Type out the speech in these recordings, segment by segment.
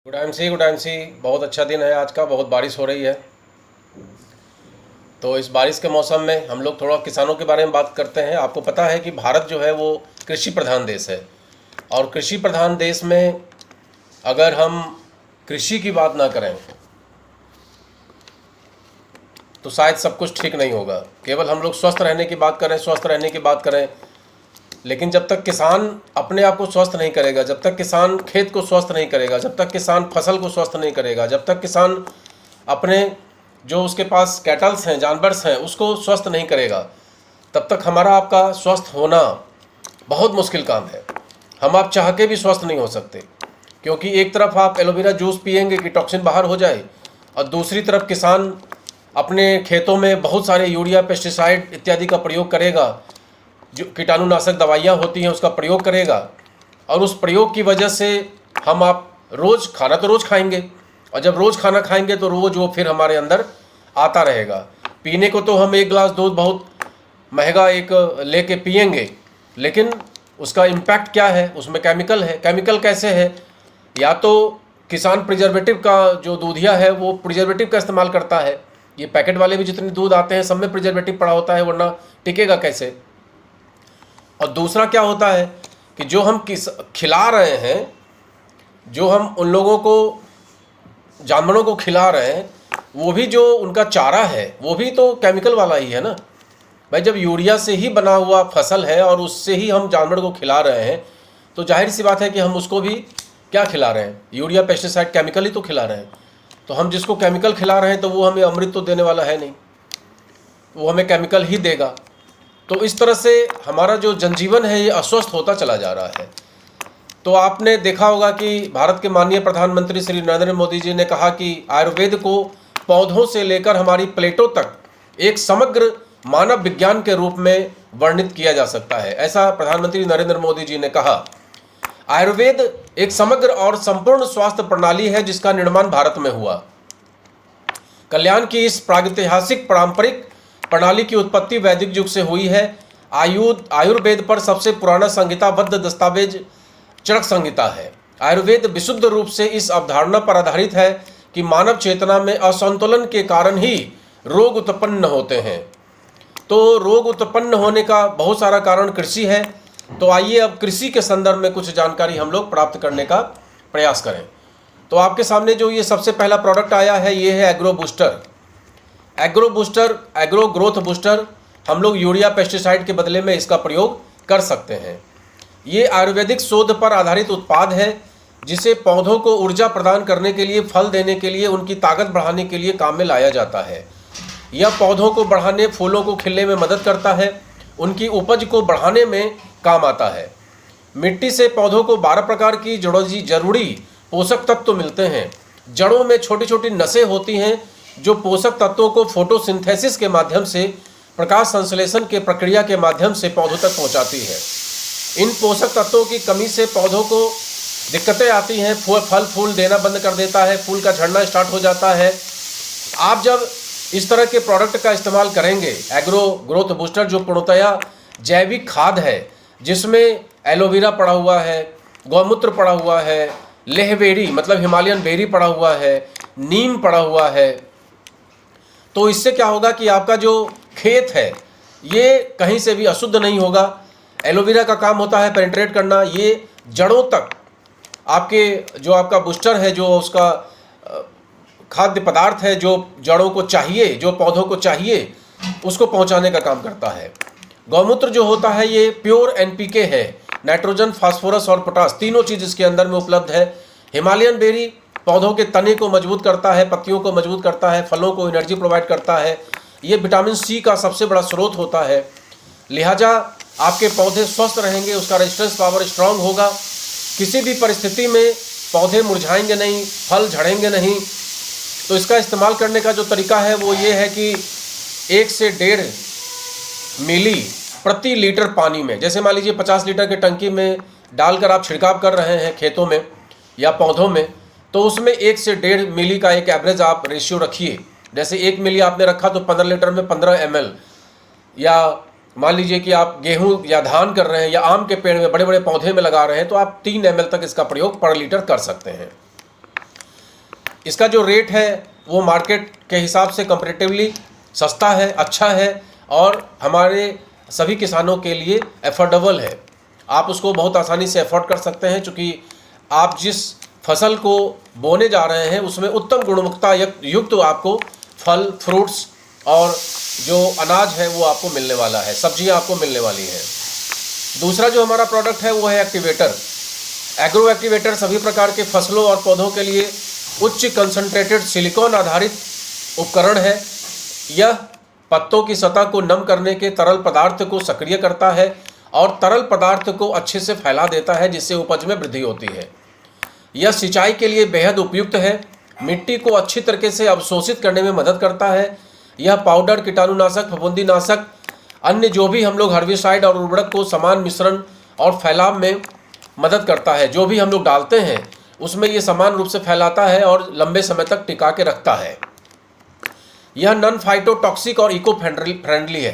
Good MC. बहुत अच्छा दिन है आज का, बहुत बारिश हो रही है। तो इस बारिश के मौसम में हम लोग थोड़ा किसानों के बारे में बात करते हैं। आपको पता है कि भारत जो है वो कृषि प्रधान देश है, और कृषि प्रधान देश में अगर हम कृषि की बात ना करें तो शायद सब कुछ ठीक नहीं होगा। केवल हम लोग स्वस्थ रहने की बात करें, स्वस्थ रहने की बात करें, लेकिन जब तक किसान अपने आप को स्वस्थ नहीं करेगा, जब तक किसान खेत को स्वस्थ नहीं करेगा, जब तक किसान फसल को स्वस्थ नहीं करेगा, जब तक किसान अपने जो उसके पास कैटल्स हैं, जानवर्स हैं, उसको स्वस्थ नहीं करेगा, तब तक हमारा आपका स्वस्थ होना बहुत मुश्किल काम है। हम आप चाह के भी स्वस्थ नहीं हो सकते, क्योंकि एक तरफ आप एलोवेरा जूस पिएंगे कि टॉक्सिन बाहर हो जाए, और दूसरी तरफ किसान अपने खेतों में बहुत सारे यूरिया, पेस्टिसाइड इत्यादि का प्रयोग करेगा, जो कीटाणुनाशक दवाइयाँ होती हैं उसका प्रयोग करेगा, और उस प्रयोग की वजह से हम आप रोज़ खाना तो रोज़ खाएंगे, और जब रोज़ खाना खाएंगे तो रोज़ वो फिर हमारे अंदर आता रहेगा। पीने को तो हम एक गिलास दूध बहुत महंगा एक लेके पिएंगे, लेकिन उसका इम्पैक्ट क्या है, उसमें केमिकल है। केमिकल कैसे है? या तो किसान प्रिजर्वेटिव का जो दूधिया है वो प्रिजर्वेटिव का इस्तेमाल करता है। ये पैकेट वाले भी जितने दूध आते हैं सब में प्रिजर्वेटिव पड़ा होता है, वरना टिकेगा कैसे। और दूसरा क्या होता है कि जो हम खिला रहे हैं, जो हम उन लोगों को, जानवरों को खिला रहे हैं, वो भी जो उनका चारा है वो भी तो केमिकल वाला ही है ना भाई। जब यूरिया से ही बना हुआ फसल है और उससे ही हम जानवर को खिला रहे हैं, तो जाहिर सी बात है कि हम उसको भी क्या खिला रहे हैं, यूरिया, पेस्टिसाइड, केमिकल ही तो खिला रहे हैं। तो हम जिसको केमिकल खिला रहे हैं तो वो हमें अमृत तो देने वाला है नहीं, वो हमें केमिकल ही देगा। तो इस तरह से हमारा जो जनजीवन है ये अस्वस्थ होता चला जा रहा है। तो आपने देखा होगा कि भारत के माननीय प्रधानमंत्री श्री नरेंद्र मोदी जी ने कहा कि आयुर्वेद को पौधों से लेकर हमारी प्लेटों तक एक समग्र मानव विज्ञान के रूप में वर्णित किया जा सकता है। ऐसा प्रधानमंत्री नरेंद्र मोदी जी ने कहा। आयुर्वेद एक समग्र और संपूर्ण स्वास्थ्य प्रणाली है जिसका निर्माण भारत में हुआ। कल्याण की इस प्रागैतिहासिक पारंपरिक प्रणाली की उत्पत्ति वैदिक युग से हुई है। आयुर्वेद पर सबसे पुराना संहिताबद्ध दस्तावेज चरक संहिता है। आयुर्वेद विशुद्ध रूप से इस अवधारणा पर आधारित है कि मानव चेतना में असंतुलन के कारण ही रोग उत्पन्न होते हैं। तो रोग उत्पन्न होने का बहुत सारा कारण कृषि है। तो आइए अब कृषि के संदर्भ में कुछ जानकारी हम लोग प्राप्त करने का प्रयास करें। तो आपके सामने जो ये सबसे पहला प्रोडक्ट आया है ये है agro booster. Agro growth booster. हम लोग यूरिया, पेस्टिसाइड के बदले में इसका प्रयोग कर सकते हैं। ये आयुर्वेदिक शोध पर आधारित उत्पाद है जिसे पौधों को ऊर्जा प्रदान करने के लिए, फल देने के लिए, उनकी ताकत बढ़ाने के लिए काम में लाया जाता है। यह पौधों को बढ़ाने, फूलों को खिलने में मदद करता है, उनकी उपज को बढ़ाने में काम आता है। मिट्टी से पौधों को 12 प्रकार की जरूरी पोषक तत्व मिलते हैं। जड़ों में छोटी छोटी नसें होती हैं जो पोषक तत्वों को फोटोसिंथेसिस के माध्यम से, प्रकाश संश्लेषण के प्रक्रिया के माध्यम से पौधों तक पहुंचाती है। इन पोषक तत्वों की कमी से पौधों को दिक्कतें आती हैं, फल फूल देना बंद कर देता है, फूल का झड़ना स्टार्ट हो जाता है। आप जब इस तरह के प्रोडक्ट का इस्तेमाल करेंगे, एग्रो ग्रोथ बूस्टर जो पूर्णतया जैविक खाद है, जिसमें एलोवेरा पड़ा हुआ है, गौमूत्र पड़ा हुआ है, लेहबेरी मतलब हिमालयन बेरी पड़ा हुआ है, नीम पड़ा हुआ है, तो इससे क्या होगा कि आपका जो खेत है ये कहीं से भी अशुद्ध नहीं होगा। एलोवेरा का काम होता है पेनिट्रेट करना, ये जड़ों तक आपके जो आपका बूस्टर है, जो उसका खाद्य पदार्थ है जो जड़ों को चाहिए, जो पौधों को चाहिए, उसको पहुंचाने का काम करता है। गौमूत्र जो होता है ये प्योर एनपीके है, नाइट्रोजन, फास्फोरस और पोटास तीनों चीज़ इसके अंदर में उपलब्ध है। हिमालयन बेरी पौधों के तने को मजबूत करता है, पत्तियों को मजबूत करता है, फलों को एनर्जी प्रोवाइड करता है। ये विटामिन सी का सबसे बड़ा स्रोत होता है। लिहाजा आपके पौधे स्वस्थ रहेंगे, उसका रेजिस्टेंस पावर स्ट्रांग होगा। किसी भी परिस्थिति में पौधे मुरझाएंगे नहीं, फल झड़ेंगे नहीं। तो इसका इस्तेमाल करने का जो तरीका है वो ये है कि 1 से 1.5 मिली प्रति लीटर पानी में, जैसे मान लीजिए 50 लीटर के टंकी में डालकर आप छिड़काव कर रहे हैं खेतों में या पौधों में, तो उसमें 1 से 1.5 मिली का एक एवरेज आप रेशियो रखिए। जैसे 1 मिली आपने रखा तो 15 लीटर में 15 ml, या मान लीजिए कि आप गेहूं या धान कर रहे हैं या आम के पेड़ में, बड़े बड़े पौधे में लगा रहे हैं, तो आप 3 ml तक इसका प्रयोग पर लीटर कर सकते हैं। इसका जो रेट है वो मार्केट के हिसाब से कंपैरेटिवली सस्ता है, अच्छा है और हमारे सभी किसानों के लिए एफोर्डेबल है। आप उसको बहुत आसानी से अफोर्ड कर सकते हैं, क्योंकि आप जिस फसल को बोने जा रहे हैं उसमें उत्तम गुणवत्ता युक्त आपको फल, फ्रूट्स और जो अनाज है वो आपको मिलने वाला है, सब्जियां आपको मिलने वाली हैं। दूसरा जो हमारा प्रोडक्ट है वो है एक्टिवेटर। एग्रो एक्टिवेटर सभी प्रकार के फसलों और पौधों के लिए उच्च कंसंट्रेटेड सिलिकॉन आधारित उपकरण है। यह पत्तों की सतह को नम करने के तरल पदार्थ को सक्रिय करता है और तरल पदार्थ को अच्छे से फैला देता है, जिससे उपज में वृद्धि होती है। यह सिंचाई के लिए बेहद उपयुक्त है, मिट्टी को अच्छी तरीके से अवशोषित करने में मदद करता है। यह पाउडर, कीटाणुनाशक, फफूंदीनाशक, अन्य जो भी हम लोग हर्बिसाइड और उर्वरक को समान मिश्रण और फैलाव में मदद करता है। जो भी हम लोग डालते हैं उसमें ये समान रूप से फैलाता है और लंबे समय तक टिका के रखता है। यह नॉन फाइटोटॉक्सिक और इको फ्रेंडली है,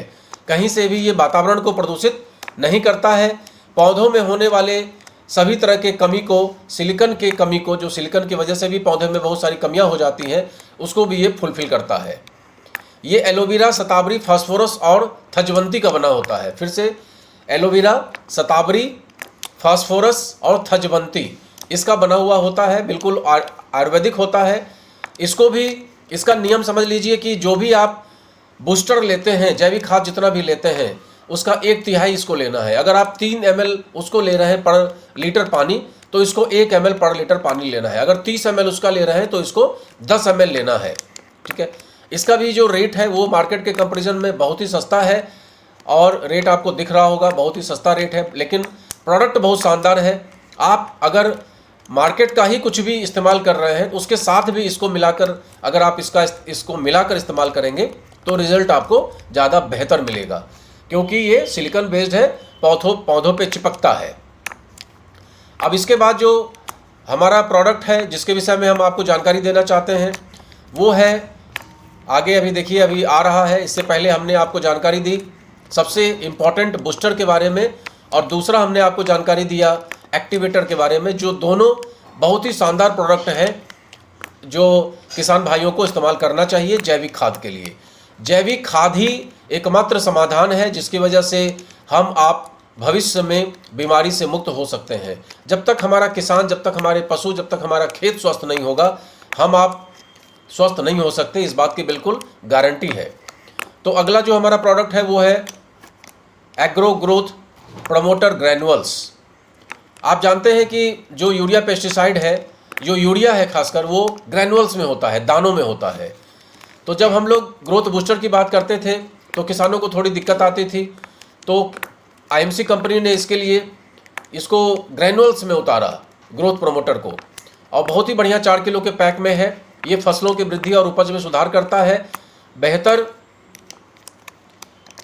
कहीं से भी ये वातावरण को प्रदूषित नहीं करता है। पौधों में होने वाले सभी तरह के कमी को, सिलिकॉन के कमी को, जो सिलिकॉन की वजह से भी पौधे में बहुत सारी कमियां हो जाती हैं, उसको भी ये फुलफिल करता है। ये एलोवेरा, शतावरी, फास्फोरस और थजवंती का बना होता है। फिर से एलोवेरा, शतावरी, फास्फोरस और थजवंती इसका बना हुआ होता है, बिल्कुल आयुर्वेदिक होता है। इसको भी, इसका नियम समझ लीजिए कि जो भी आप बूस्टर लेते हैं, जैविक खाद जितना भी लेते हैं उसका 1/3 इसको लेना है। अगर आप 3 ml उसको ले रहे हैं पर लीटर पानी, तो इसको 1 ml पर लीटर पानी लेना है। अगर 30 ml उसका ले रहे हैं तो इसको 10 ml लेना है। ठीक है, इसका भी जो रेट है वो मार्केट के कंपैरिजन में बहुत ही सस्ता है और रेट आपको दिख रहा होगा, बहुत ही सस्ता रेट है, लेकिन प्रोडक्ट बहुत शानदार है। आप अगर मार्केट का ही कुछ भी इस्तेमाल कर रहे हैं, उसके साथ भी इसको मिलाकर, अगर आप इसको मिलाकर इस्तेमाल करेंगे तो रिजल्ट आपको ज़्यादा बेहतर मिलेगा, क्योंकि ये सिलिकॉन बेस्ड है, पौधों पे चिपकता है। अब इसके बाद जो हमारा प्रोडक्ट है जिसके विषय में हम आपको जानकारी देना चाहते हैं वो है आगे, अभी देखिए अभी आ रहा है। इससे पहले हमने आपको जानकारी दी सबसे इम्पॉर्टेंट बूस्टर के बारे में, और दूसरा हमने आपको जानकारी दिया एक्टिवेटर के बारे में, जो दोनों बहुत ही शानदार प्रोडक्ट हैं जो किसान भाइयों को इस्तेमाल करना चाहिए जैविक खाद के लिए। जैविक खाद ही एकमात्र समाधान है जिसकी वजह से हम आप भविष्य में बीमारी से मुक्त हो सकते हैं। जब तक हमारा किसान, जब तक हमारे पशु, जब तक हमारा खेत स्वस्थ नहीं होगा, हम आप स्वस्थ नहीं हो सकते, इस बात की बिल्कुल गारंटी है। तो अगला जो हमारा प्रोडक्ट है वो है एग्रो ग्रोथ प्रमोटर ग्रैनुअल्स। आप जानते हैं कि जो यूरिया पेस्टिसाइड है, जो यूरिया है खासकर, वो ग्रैनुअल्स में होता है, दानों में होता है। तो जब हम लोग ग्रोथ बूस्टर की बात करते थे तो किसानों को थोड़ी दिक्कत आती थी, तो आईएमसी कंपनी ने इसके लिए इसको ग्रैनुअल्स में उतारा, ग्रोथ प्रमोटर को, और बहुत ही बढ़िया 4 किलो के पैक में है। ये फसलों की वृद्धि और उपज में सुधार करता है, बेहतर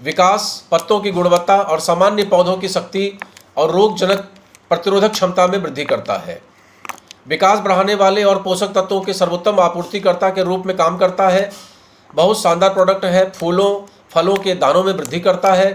विकास, पत्तों की गुणवत्ता और सामान्य पौधों की शक्ति और रोगजनक प्रतिरोधक क्षमता में वृद्धि करता है। विकास बढ़ाने वाले और पोषक तत्वों के सर्वोत्तम आपूर्तिकर्ता के रूप में काम करता है। बहुत शानदार प्रोडक्ट है। फूलों, फलों के दानों में वृद्धि करता है,